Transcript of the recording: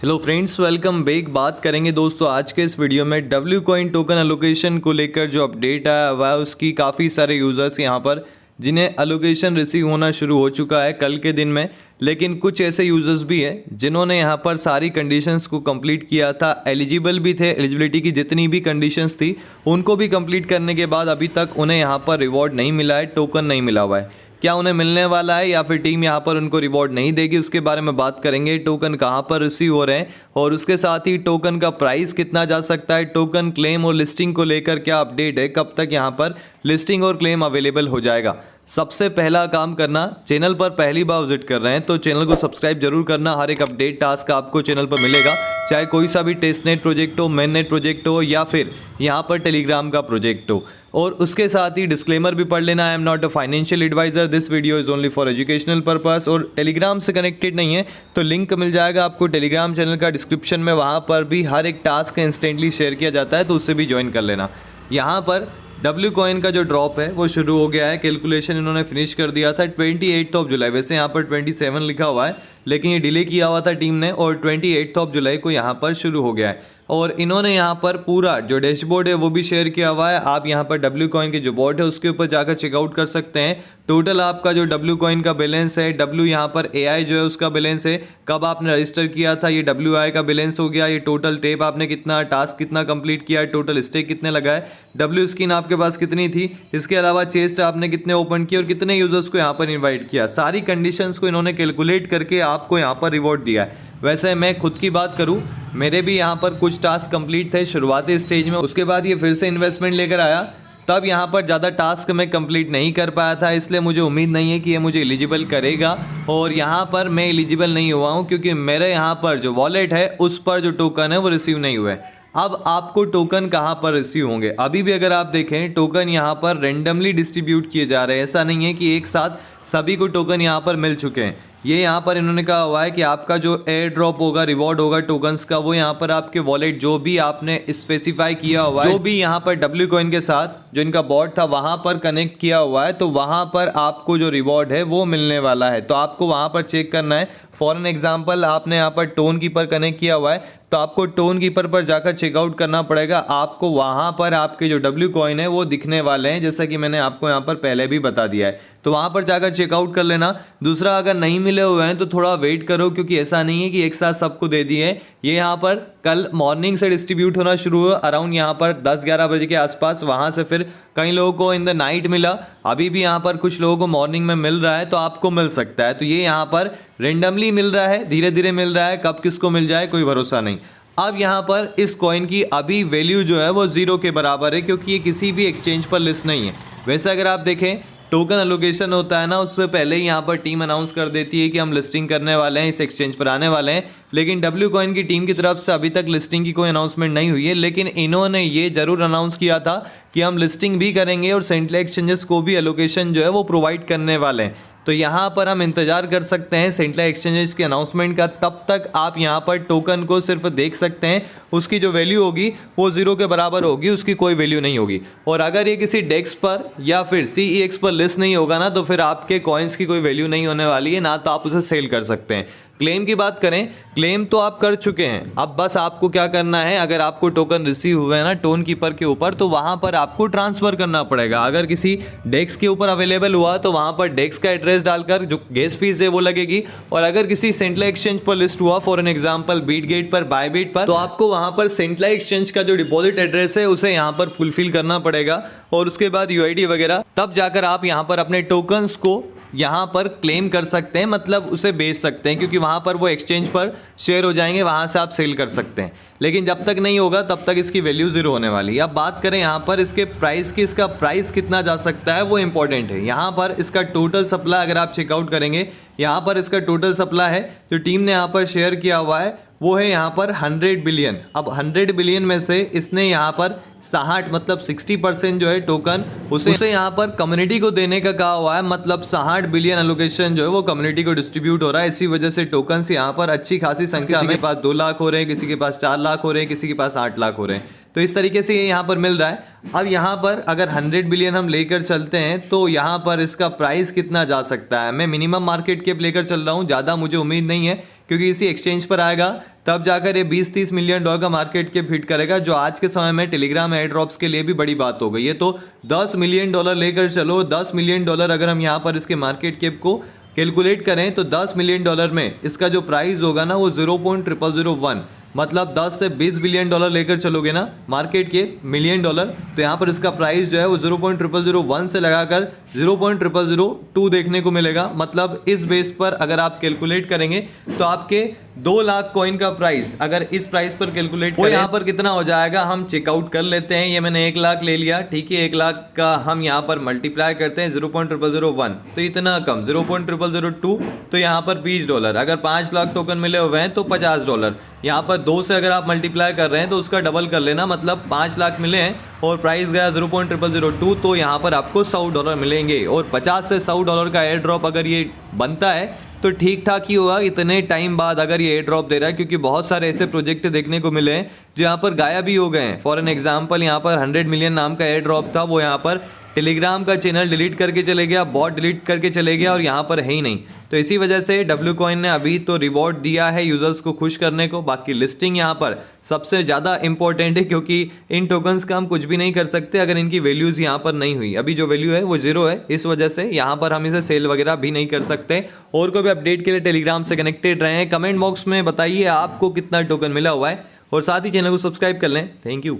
Hello friends, welcome back. बात करेंगे दोस्तों आज के इस वीडियो में डब्ल्यू कॉइन टोकन एलोकेशन को लेकर जो अपडेट आया हुआ है उसकी काफ़ी सारे यूज़र्स यहाँ पर जिन्हें एलोकेशन रिसीव होना शुरू हो चुका है कल के दिन में, लेकिन कुछ ऐसे यूज़र्स भी हैं जिन्होंने यहाँ पर सारी कंडीशंस को कंप्लीट किया था, एलिजिबल भी थे, एलिजिबिलिटी की जितनी भी कंडीशंस थी उनको भी कंप्लीट करने के बाद अभी तक उन्हें यहाँ पर रिवॉर्ड नहीं मिला है, टोकन नहीं मिला हुआ है। क्या उन्हें मिलने वाला है या फिर टीम यहाँ पर उनको रिवॉर्ड नहीं देगी, उसके बारे में बात करेंगे। टोकन कहाँ पर रिसीव हो रहे हैं और उसके साथ ही टोकन का प्राइस कितना जा सकता है, टोकन क्लेम और लिस्टिंग को लेकर क्या अपडेट है, कब तक यहाँ पर लिस्टिंग और क्लेम अवेलेबल हो जाएगा। सबसे पहला काम करना, चैनल पर पहली बार विजिट कर रहे हैं तो चैनल को सब्सक्राइब जरूर करना। हर एक अपडेट टास्क आपको चैनल पर मिलेगा, चाहे कोई सा भी टेस्ट नेट प्रोजेक्ट हो, मेन नेट प्रोजेक्ट हो या फिर यहाँ पर टेलीग्राम का प्रोजेक्ट हो। और उसके साथ ही डिस्क्लेमर भी पढ़ लेना, I am not a financial advisor, this video is only for educational purpose. और टेलीग्राम से कनेक्टेड नहीं है तो लिंक मिल जाएगा आपको टेलीग्राम चैनल का डिस्क्रिप्शन में, वहाँ पर भी हर एक टास्क इंस्टेंटली शेयर किया जाता है तो उससे भी ज्वाइन कर लेना। यहाँ पर डब्ल्यू कॉइन का जो ड्रॉप है वो शुरू हो गया है, कैलकुलेशन इन्होंने फिनिश कर दिया था 28 जुलाई। वैसे यहाँ पर 27 लिखा हुआ है लेकिन ये डिले किया हुआ था टीम ने और 28 जुलाई को यहाँ पर शुरू हो गया है। और इन्होंने यहाँ पर पूरा जो डैशबोर्ड है वो भी शेयर किया हुआ है। आप यहाँ पर डब्ल्यू कॉइन के जो बोर्ड है उसके ऊपर जाकर चेकआउट कर सकते हैं। टोटल आपका जो डब्ल्यू कॉइन का बैलेंस है, डब्ल्यू यहाँ पर एआई जो है उसका बैलेंस है, कब आपने रजिस्टर किया था ये डब्ल्यू आई का बैलेंस हो गया, ये टोटल टेप आपने कितना, टास्क कितना कंप्लीट किया है, टोटल स्टेक कितने लगा है, डब्ल्यू स्किन आपके पास कितनी थी, इसके अलावा चेस्ट आपने कितने ओपन किए और कितने यूजर्स को यहाँ पर इन्वाइट किया, सारी कंडीशंस को इन्होंने कैलकुलेट करके आपको यहाँ पर रिवॉर्ड दिया है। वैसे मैं खुद की बात करूं, मेरे भी यहाँ पर कुछ टास्क कंप्लीट थे शुरुआती स्टेज में, उसके बाद ये फिर से इन्वेस्टमेंट लेकर आया, तब यहाँ पर ज़्यादा टास्क मैं कंप्लीट नहीं कर पाया था, इसलिए मुझे उम्मीद नहीं है कि ये मुझे एलिजिबल करेगा। और यहाँ पर मैं एलिजिबल नहीं हुआ हूँ क्योंकि मेरे यहाँ पर जो वॉलेट है उस पर जो टोकन है वो रिसीव नहीं हुए। अब आपको टोकन कहाँ पर रिसीव होंगे, अभी भी अगर आप देखें टोकन यहाँ पर रेंडमली डिस्ट्रीब्यूट किए जा रहे हैं, ऐसा नहीं है कि एक साथ सभी को टोकन यहाँ पर मिल चुके हैं। ये यहाँ पर इन्होंने कहा हुआ है कि आपका जो एयर ड्रॉप होगा, रिवॉर्ड होगा टोकन्स का, वो यहाँ पर आपके वॉलेट जो भी आपने स्पेसिफाई किया हुआ है, जो भी यहाँ पर डब्ल्यू कॉइन के साथ जो इनका बॉट था वहाँ पर कनेक्ट किया हुआ है, तो वहाँ पर आपको जो रिवॉर्ड है वो मिलने वाला है। तो आपको वहाँ पर चेक करना है। फॉर एन एग्जाम्पल आपने यहाँ पर टोन कीपर कनेक्ट किया हुआ है तो आपको टोन कीपर पर जाकर चेकआउट करना पड़ेगा, आपको वहाँ पर आपके जो डब्ल्यू कॉइन है वो दिखने वाले हैं, जैसा कि मैंने आपको यहाँ पर पहले भी बता दिया है, तो वहाँ पर जाकर चेकआउट कर लेना। दूसरा, अगर नहीं मिले हुए हैं तो थोड़ा वेट करो क्योंकि ऐसा नहीं है कि एक साथ सबको दे दिए। ये यहाँ पर कल मॉर्निंग से डिस्ट्रीब्यूट होना शुरू हुआ अराउंड यहाँ पर 10-11 बजे के आसपास, वहाँ से फिर कई लोगों को इन द नाइट मिला, अभी भी यहाँ पर कुछ लोगों को मॉर्निंग में मिल रहा है, तो आपको मिल सकता है। तो ये यहाँ पर रेंडमली मिल रहा है, धीरे धीरे मिल रहा है, कब किसको मिल जाए कोई भरोसा नहीं। अब यहाँ पर इस कॉइन की अभी वैल्यू जो है वो 0 के बराबर है क्योंकि ये किसी भी एक्सचेंज पर लिस्ट नहीं है। वैसे अगर आप देखें टोकन एलोकेशन होता है ना, उससे पहले ही यहाँ पर टीम अनाउंस कर देती है कि हम लिस्टिंग करने वाले हैं, इस एक्सचेंज पर आने वाले हैं, लेकिन डब्ल्यू कॉइन की टीम की तरफ से अभी तक लिस्टिंग की कोई अनाउंसमेंट नहीं हुई है। लेकिन इन्होंने ये जरूर अनाउंस किया था कि हम लिस्टिंग भी करेंगे और सेंट्रल एक्सचेंजेस को भी एलोकेशन जो है वो प्रोवाइड करने वाले हैं। तो यहाँ पर हम इंतजार कर सकते हैं सेंट्रल एक्सचेंजेस की अनाउंसमेंट का, तब तक आप यहाँ पर टोकन को सिर्फ देख सकते हैं, उसकी जो वैल्यू होगी वो 0 के बराबर होगी, उसकी कोई वैल्यू नहीं होगी। और अगर ये किसी डेक्स पर या फिर CEX पर लिस्ट नहीं होगा ना तो फिर आपके कॉइन्स की कोई वैल्यू नहीं होने वाली है, ना तो आप उसे सेल कर सकते हैं। क्लेम की बात करें, क्लेम तो आप कर चुके हैं, अब बस आपको क्या करना है, अगर आपको टोकन रिसीव हुए हैं ना टोन कीपर के ऊपर तो वहां पर आपको ट्रांसफर करना पड़ेगा। अगर किसी डेक्स के ऊपर अवेलेबल हुआ तो वहां पर डेक्स का एड्रेस डालकर जो गैस फीस है वो लगेगी, और अगर किसी सेंट्रल एक्सचेंज पर लिस्ट हुआ, फॉर एन एग्जांपल बीटगेट पर, बायबिट पर, तो आपको वहां पर सेंट्रल एक्सचेंज का जो डिपॉजिट एड्रेस है उसे यहां पर फुलफिल करना पड़ेगा और उसके बाद UID वगैरह, तब जाकर आप यहां पर अपने टोकन्स को यहाँ पर क्लेम कर सकते हैं, मतलब उसे बेच सकते हैं, क्योंकि वहाँ पर वो एक्सचेंज पर शेयर हो जाएंगे, वहाँ से आप सेल कर सकते हैं। लेकिन जब तक नहीं होगा तब तक इसकी वैल्यू 0 होने वाली है। अब बात करें यहाँ पर इसके प्राइस की, इसका प्राइस कितना जा सकता है वो इंपॉर्टेंट है। यहाँ पर इसका टोटल सप्लाई अगर आप चेकआउट करेंगे, यहाँ पर इसका टोटल सप्लाई है जो टीम ने यहाँ पर शेयर किया हुआ है वो है यहाँ पर 100 बिलियन। अब 100 बिलियन में से इसने यहाँ पर 60 मतलब 60% जो है टोकन उसे यहाँ पर कम्युनिटी को देने का कहा हुआ है, मतलब 60 बिलियन एलोकेशन जो है वो कम्युनिटी को डिस्ट्रीब्यूट हो रहा है। इसी वजह से टोकन्स यहाँ पर अच्छी खासी संख्या में, किसी के पास 2 लाख हो रहे हैं, किसी के पास 4 लाख हो रहे हैं, किसी के पास 8 लाख हो रहे हैं। तो इस तरीके से ये यहाँ पर मिल रहा है। अब यहाँ पर अगर 100 बिलियन हम लेकर चलते हैं तो यहाँ पर इसका प्राइस कितना जा सकता है। मैं मिनिमम मार्केट कैप लेकर चल रहा हूँ, ज़्यादा मुझे उम्मीद नहीं है क्योंकि इसी एक्सचेंज पर आएगा तब जाकर ये 20-30 मिलियन डॉलर का मार्केट कैप हिट करेगा, जो आज के समय में टेलीग्राम एयर ड्रॉप्स के लिए भी बड़ी बात हो गई है। तो 10 मिलियन डॉलर लेकर चलो। 10 मिलियन डॉलर अगर हम यहाँ पर इसके मार्केट कैप को कैलकुलेट करें तो 10 मिलियन डॉलर में इसका जो प्राइस होगा ना वो 0.0001, मतलब 10 से 20 बिलियन डॉलर लेकर चलोगे ना मार्केट के मिलियन डॉलर, तो यहाँ पर इसका प्राइस जो है वो 0.0001 से लगाकर 0.002 देखने को मिलेगा। मतलब इस बेस पर अगर आप कैलकुलेट करेंगे तो आपके 2 लाख कॉइन का प्राइस अगर इस प्राइस पर कैलकुलेट करें यहाँ पर कितना हो जाएगा हम चेकआउट कर लेते हैं। ये मैंने 1 लाख ले लिया, ठीक है। 1 लाख का हम यहाँ पर मल्टीप्लाई करते हैं 0.0001 तो इतना कम 0.0002, तो यहाँ पर $20। अगर 5 लाख टोकन मिले हुए हैं तो $50। यहाँ पर 2 से अगर आप मल्टीप्लाई कर रहे हैं तो उसका डबल कर लेना, मतलब 5 लाख मिले हैं और प्राइस गया 0.0002, तो यहाँ पर आपको $100 मिलेंगे। और 50 से $100 का एयर ड्रॉप अगर ये बनता है तो ठीक ठाक ही होगा इतने टाइम बाद अगर ये एयर ड्रॉप दे रहा है, क्योंकि बहुत सारे ऐसे प्रोजेक्ट देखने को मिले हैं जो यहाँ पर गायब ही हो गए हैं। फॉर एन एग्जाम्पल यहाँ पर 100 मिलियन नाम का एयर ड्रॉप था, वो यहाँ पर टेलीग्राम का चैनल डिलीट करके चले गया, बॉट डिलीट करके चले गया और यहाँ पर है ही नहीं। तो इसी वजह से डब्ल्यू कॉइन ने अभी तो रिवॉर्ड दिया है यूजर्स को खुश करने को, बाकी लिस्टिंग यहाँ पर सबसे ज़्यादा इंपॉर्टेंट है क्योंकि इन टोकन्स का हम कुछ भी नहीं कर सकते अगर इनकी वैल्यूज़ यहाँ पर नहीं हुई। अभी जो वैल्यू है वो 0 है, इस वजह से यहाँ पर हम इसे सेल वगैरह भी नहीं कर सकते। और कोई भी अपडेट के लिए टेलीग्राम से कनेक्टेड रहें। कमेंट बॉक्स में बताइए आपको कितना टोकन मिला हुआ है और साथ ही चैनल को सब्सक्राइब कर लें। Thank you.